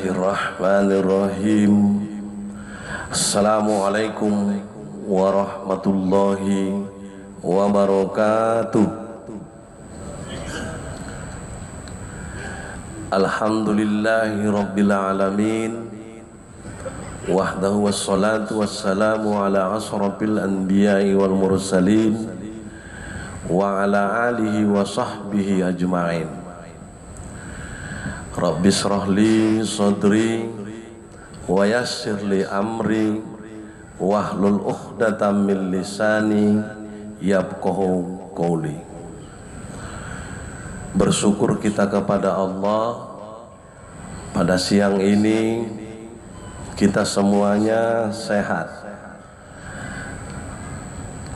Bismillahirrahmanirrahim. Assalamualaikum warahmatullahi wabarakatuh. Alhamdulillahi rabbil alamin. Wahdahu wassalatu wassalamu ala asrafil anbiya'i wal mursalin wa ala alihi wa sahbihi ajma'in. Rabbi shrah li sadri wa yassir li amri wahlul 'uqdatam min lisani yafqahu qawli. Bersyukur kita kepada Allah, pada siang ini kita semuanya sehat,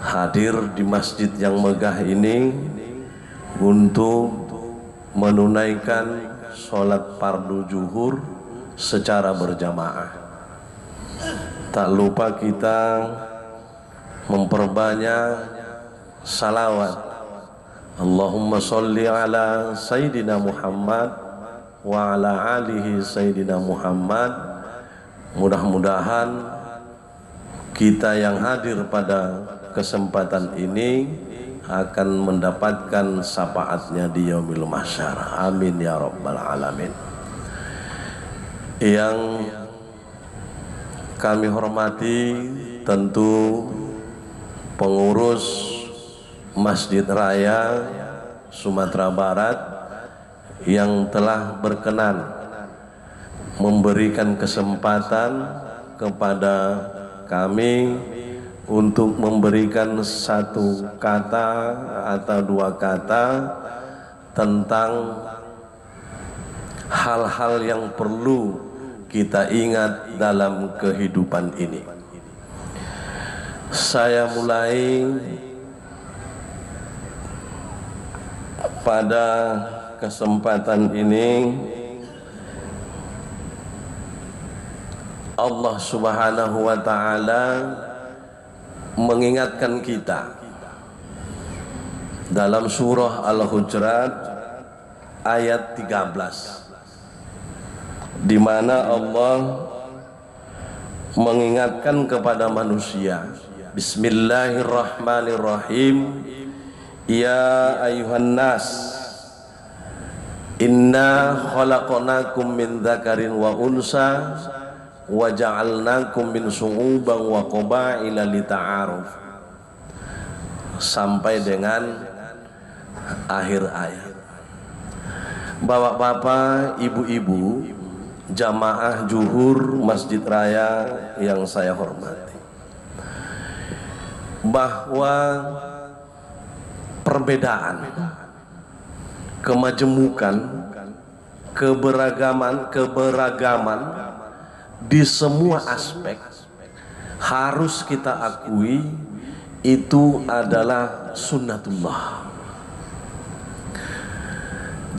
hadir di masjid yang megah ini untuk menunaikan sholat fardu zuhur secara berjamaah. Tak lupa kita memperbanyak salawat. Allahumma sholli ala Sayyidina Muhammad wa ala alihi Sayyidina Muhammad. Mudah-mudahan kita yang hadir pada kesempatan ini akan mendapatkan syafaatnya di yaumil mahsyar. Amin ya rabbal alamin. Yang kami hormati tentu pengurus Masjid Raya Sumatera Barat yang telah berkenan memberikan kesempatan kepada kami untuk memberikan satu kata atau dua kata tentang hal-hal yang perlu kita ingat dalam kehidupan ini. Saya mulai pada kesempatan ini. Allah Subhanahu wa ta'ala mengingatkan kita dalam surah Al-Hujurat ayat 13, di mana Allah mengingatkan kepada manusia. Bismillahirrahmanirrahim. Ya ayuhan nas, inna khalaqnakum min dzakarin wa unsa wa ja'alnakum min syu'uban wa qabaila lita'aruf, sampai dengan akhir ayat. Bapak-bapak, ibu-ibu, jamaah zuhur Masjid Raya yang saya hormati, bahwa perbedaan, kemajemukan, keberagaman di semua aspek harus kita akui itu adalah sunnatullah.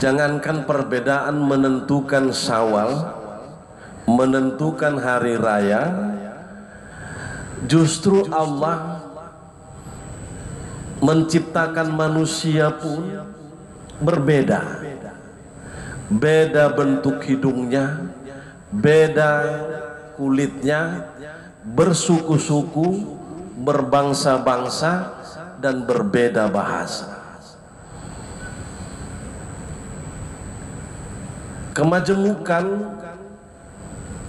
Jangankan perbedaan menentukan Syawal, menentukan hari raya, justru Allah menciptakan manusia pun berbeda. Beda bentuk hidungnya, beda kulitnya, bersuku-suku, berbangsa-bangsa, dan berbeda bahasa. Kemajemukan,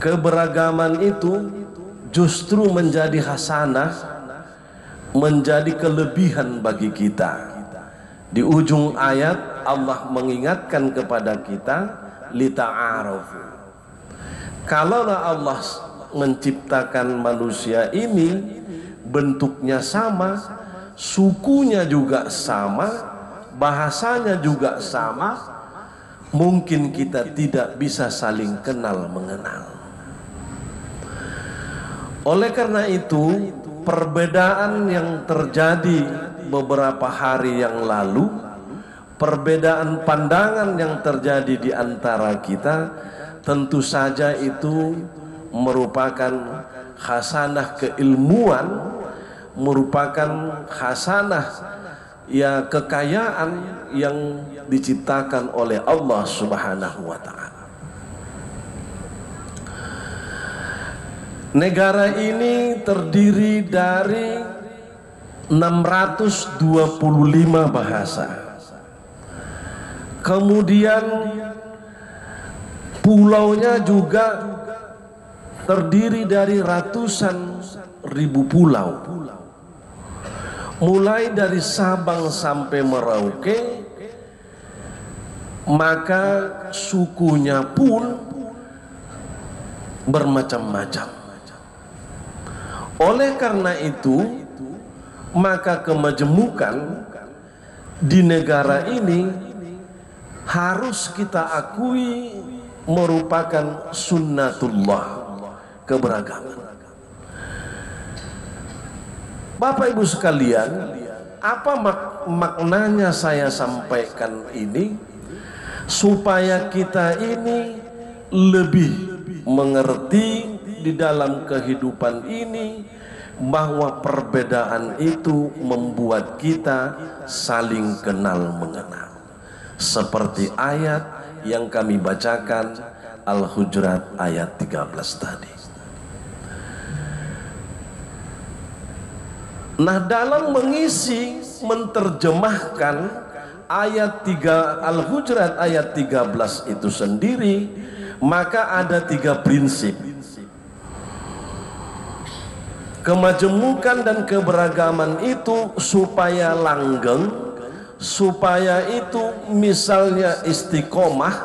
keberagaman itu justru menjadi hasanah, menjadi kelebihan bagi kita. Di ujung ayat Allah mengingatkan kepada kita lita'arufu. Kalaulah Allah menciptakan manusia ini bentuknya sama, sukunya juga sama, bahasanya juga sama, mungkin kita tidak bisa saling kenal mengenal. Oleh karena itu, perbedaan yang terjadi beberapa hari yang lalu, perbedaan pandangan yang terjadi di antara kita, tentu saja itu merupakan hasanah keilmuan, merupakan hasanah ya kekayaan yang diciptakan oleh Allah Subhanahu wa ta'ala. Negara ini terdiri dari 625 bahasa. Kemudian pulaunya juga terdiri dari ratusan ribu pulau. Mulai dari Sabang sampai Merauke, maka sukunya pun bermacam-macam. Oleh karena itu, maka kemajemukan di negara ini harus kita akui merupakan sunnatullah, keberagaman. Bapak Ibu sekalian, apa maknanya saya sampaikan ini? Supaya kita ini lebih mengerti di dalam kehidupan ini bahwa perbedaan itu membuat kita saling kenal mengenal. Seperti ayat yang kami bacakan, Al-Hujurat ayat 13 tadi. Nah, dalam mengisi menterjemahkan ayat 3 Al-Hujurat ayat 13 itu sendiri, maka ada 3 prinsip. Kemajemukan dan keberagaman itu supaya langgeng, supaya itu misalnya istiqomah,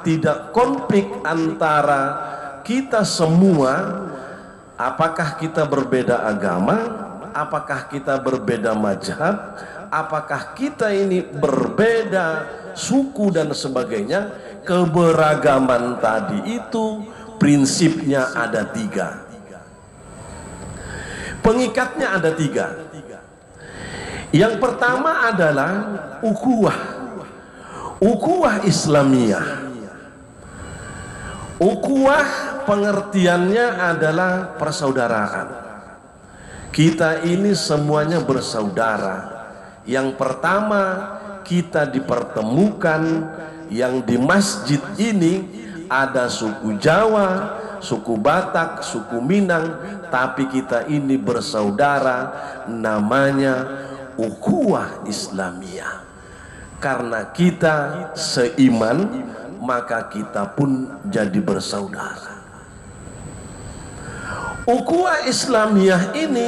tidak konflik antara kita semua, apakah kita berbeda agama, apakah kita berbeda mazhab, apakah kita ini berbeda suku dan sebagainya. Keberagaman tadi itu prinsipnya ada 3. Pengikatnya ada 3. Yang pertama adalah ukhuwah, ukhuwah Islamiyah. Ukhuwah pengertiannya adalah persaudaraan. Kita ini semuanya bersaudara. Yang pertama, kita dipertemukan yang di masjid ini ada suku Jawa, suku Batak, suku Minang, tapi kita ini bersaudara, namanya ukhuwah Islamiyah. Karena kita seiman, maka kita pun jadi bersaudara. Ukhuwah Islamiyah ini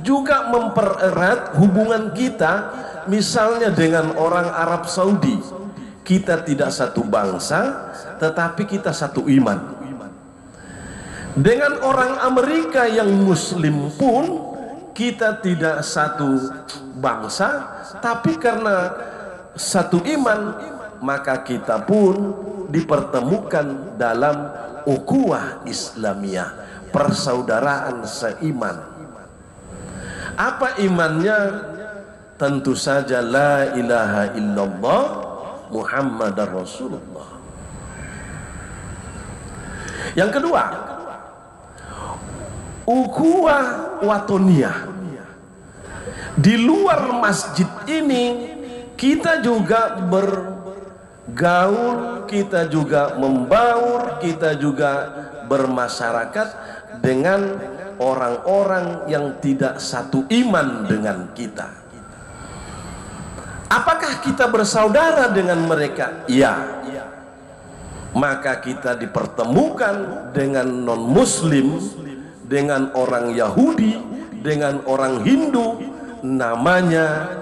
juga mempererat hubungan kita, misalnya dengan orang Arab Saudi. Kita tidak satu bangsa, tetapi kita satu iman. Dengan orang Amerika yang Muslim pun kita tidak satu bangsa, tapi karena satu iman, maka kita pun dipertemukan dalam ukhuwah Islamiyah, persaudaraan seiman. Apa imannya? Tentu saja la ilaha illallah Muhammadar Rasulullah. Yang kedua, ukhuwah watoniyah. Di luar masjid ini kita juga bergaul, kita juga membaur, kita juga bermasyarakat dengan orang-orang yang tidak satu iman dengan kita. Apakah kita bersaudara dengan mereka? Ya. Maka kita dipertemukan dengan non-muslim, dengan orang Yahudi, dengan orang Hindu, namanya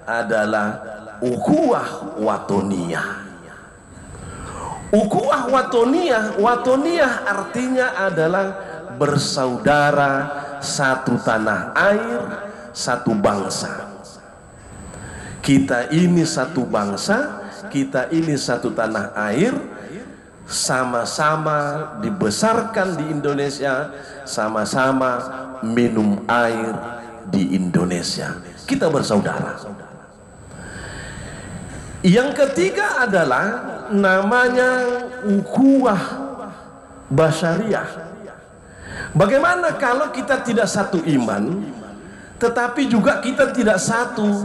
adalah ukhuwah watoniyah. Ukhuwah watoniyah, watoniyah artinya adalah bersaudara, satu tanah air, satu bangsa. Kita ini satu bangsa, kita ini satu tanah air, sama-sama dibesarkan di Indonesia, sama-sama minum air di Indonesia. Kita bersaudara. Yang ketiga adalah namanya ukhuwah basyariah. Bagaimana kalau kita tidak satu iman, tetapi juga kita tidak satu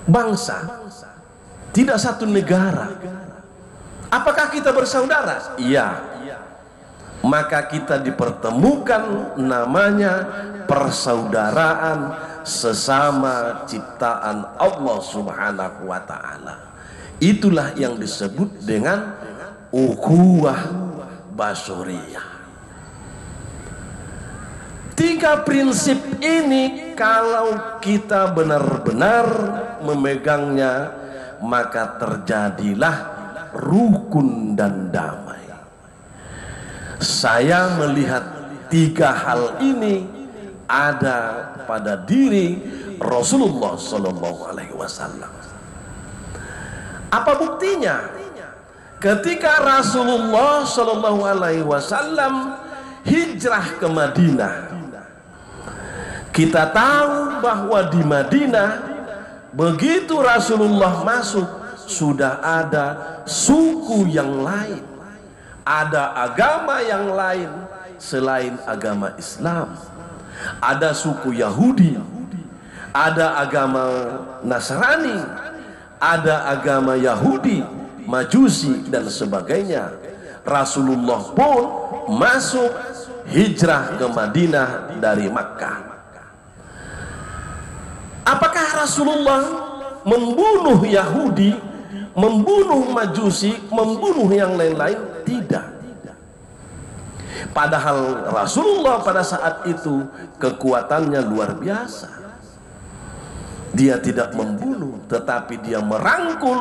bangsa, tidak satu negara? Apakah kita bersaudara? Iya. maka kita dipertemukan, namanya persaudaraan sesama ciptaan Allah Subhanahu wa ta'ala. Itulah yang disebut dengan ukhuwah basyariyah. Tiga prinsip ini kalau kita benar-benar memegangnya, maka terjadilah rukun dan damai. Saya melihat tiga hal ini ada pada diri Rasulullah Sallallahu Alaihi Wasallam. Apa buktinya? Ketika Rasulullah Sallallahu Alaihi Wasallam hijrah ke Madinah, kita tahu bahwa di Madinah begitu Rasulullah masuk, sudah ada suku yang lain, ada agama yang lain selain agama Islam. Ada suku Yahudi, ada agama Nasrani, ada agama Yahudi, Majusi dan sebagainya. Rasulullah pun masuk hijrah ke Madinah dari Makkah. Apakah Rasulullah membunuh Yahudi, membunuh Majusi, membunuh yang lain-lain? Tidak. Padahal Rasulullah pada saat itu kekuatannya luar biasa. Dia tidak membunuh, tetapi dia merangkul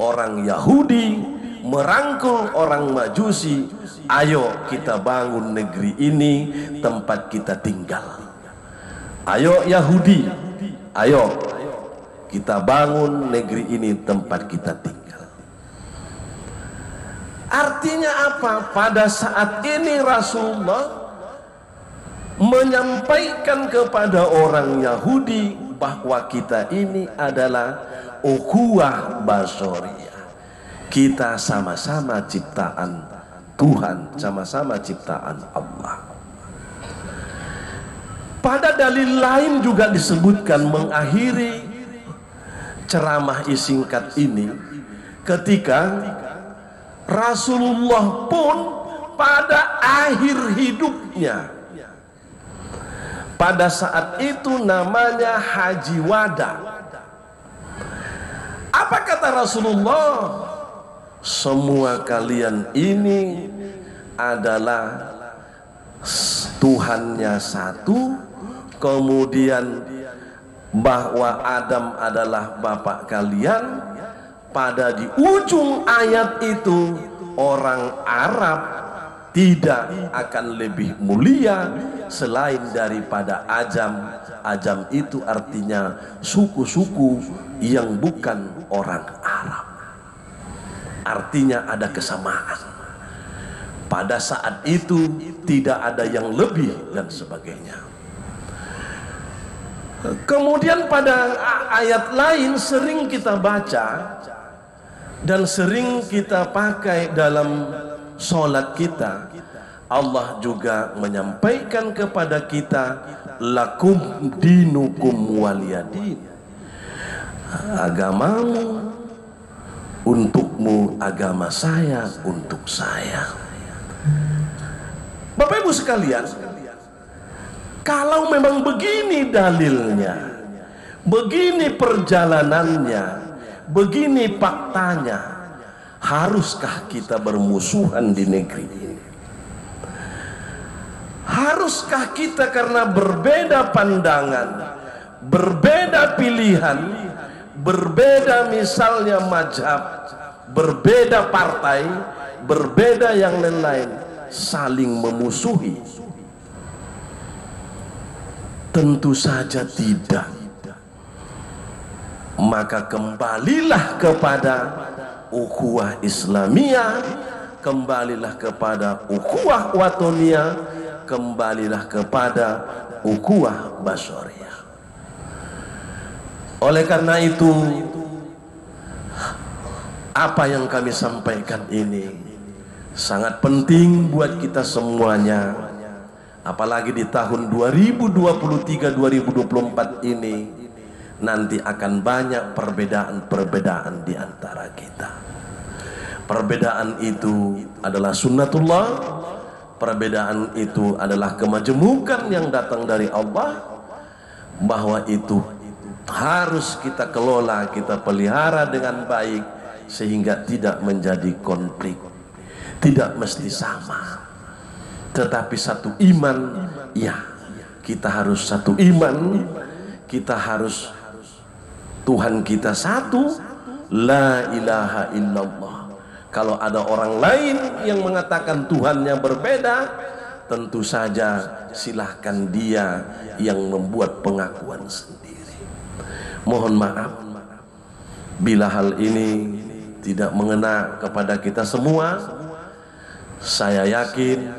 orang Yahudi, merangkul orang Majusi. Ayo kita bangun negeri ini tempat kita tinggal. Ayo Yahudi, ayo kita bangun negeri ini tempat kita tinggal. Artinya apa? Pada saat ini Rasulullah menyampaikan kepada orang Yahudi bahwa kita ini adalah ukhuwah basyariyah. Kita sama-sama ciptaan Tuhan, sama-sama ciptaan Allah. Pada dalil lain juga disebutkan mengakhiri ceramah singkat ini, ketika Rasulullah pun pada akhir hidupnya, pada saat itu namanya Haji Wada. Apa kata Rasulullah? Semua kalian ini adalah Tuhannya satu, kemudian bahwa Adam adalah bapak kalian. Pada di ujung ayat itu, orang Arab tidak akan lebih mulia selain daripada Ajam. Ajam itu artinya suku-suku yang bukan orang Arab. Artinya ada kesamaan. Pada saat itu tidak ada yang lebih dan sebagainya. Kemudian pada ayat lain sering kita baca dan sering kita pakai dalam sholat kita. Allah juga menyampaikan kepada kita, lakum dinukum waliyadin. Agamamu untukmu, agama saya untuk saya. Bapak Ibu sekalian, kalau memang begini dalilnya, begini perjalanannya, begini faktanya, haruskah kita bermusuhan di negeri ini? Haruskah kita karena berbeda pandangan, berbeda pilihan, berbeda misalnya mazhab, berbeda partai, berbeda yang lain-lain, saling memusuhi? Tentu saja tidak. Maka kembalilah kepada ukhuwah Islamiyah, kembalilah kepada ukhuwah watoniyah, kembalilah kepada ukhuwah basyariyah. Oleh karena itu, apa yang kami sampaikan ini sangat penting buat kita semuanya. Apalagi di tahun 2023-2024 ini nanti akan banyak perbedaan-perbedaan di antara kita. Perbedaan itu adalah sunnatullah, perbedaan itu adalah kemajemukan yang datang dari Allah, bahwa itu harus kita kelola, kita pelihara dengan baik sehingga tidak menjadi konflik. Tidak mesti sama, tetapi satu iman. Ya, kita harus satu iman, kita harus Tuhan kita satu, la ilaha illallah. Kalau ada orang lain yang mengatakan Tuhannya berbeda, tentu saja silahkan dia yang membuat pengakuan sendiri. Mohon maaf bila hal ini tidak mengena kepada kita semua. Saya yakin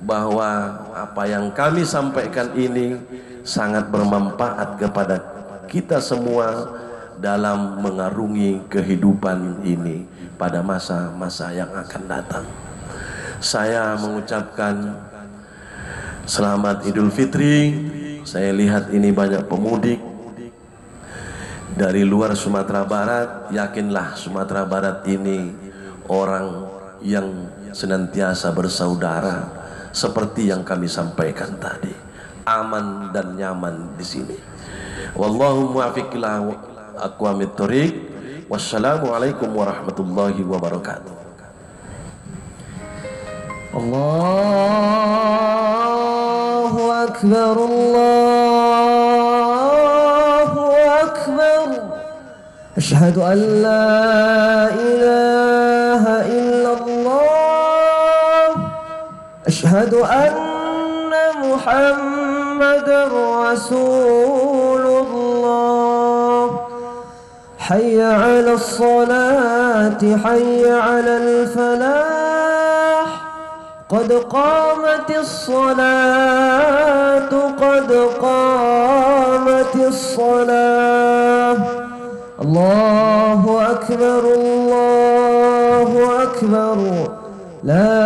bahwa apa yang kami sampaikan ini sangat bermanfaat kepada kita semua dalam mengarungi kehidupan ini pada masa-masa yang akan datang. Saya mengucapkan selamat Idul Fitri. Saya lihat ini banyak pemudik dari luar Sumatera Barat. Yakinlah Sumatera Barat ini orang yang senantiasa bersaudara, seperti yang kami sampaikan tadi, aman dan nyaman di sini. Wallahu muwaffiq ila aqwamit thoriq. Wassalamualaikum warahmatullahi wabarakatuh. Allahu akbar, Allahu akbar. Asyhadu an la ilaha illallah, asyhadu anna Muhammadar Rasulullah. Hayya 'alas salati, hayya 'alal falah. Qad qamatis salatu, qad qamatis salah. Allahu akbar, Allahu akbar. La